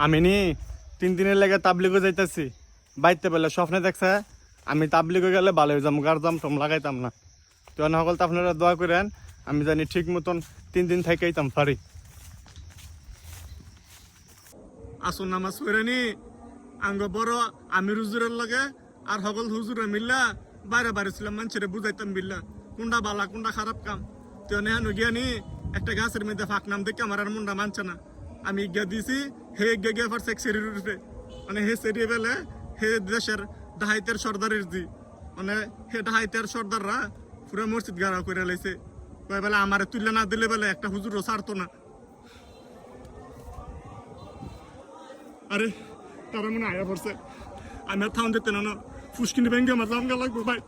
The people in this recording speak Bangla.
আমি নি 3 দিনের লেগে তাবলিগো যাইতেছি বাইতে পেলে স্বপ্নে দেখছে আমি তাবলিগো গেলে ভালো হয়ে যাম গার জাম টম লাগাইতাম না। তো সকল তো আপনারা দোয়া করেন আমি জানি ঠিক মতন 3 দিন থাইকাইতাম পারি। আসুন নামাজ পড়ে নি আঙ্গ বড় আমির হুজুরের লগে আর সকল হুজুরে মিল্লা বাইরে বাইরে ছিলাম মানুষের বুঝাইতাম বিল্লা কোনটা বালা কোনটা খারাপ কাম। তো নেহানো গিয়া নি একটা গাছের মধ্যে ফাঁক নাম দেখে আমার আর মুন্ডা মানছে না। আমি গিয়া দিছি হে গিয়া ফার সেক সেরির উঠে মানে হে সেরিয়ে বেলে হে দেশের ডাহাইতের সর্দারের জি মানে হে ডাহাইতের সর্দাররা পুরা মসজিদ গাড়া করে লাইছে। কয় বেলা আমারে তুললে না দিলে বেলে একটা হুজুরও ছাড়তো না। আরে তারা মনে আয়া পড়ছে আমি আর থাউন যেতে না ফুসকিনি ব্যাংকে আমার জামগা লাগবো ভাই।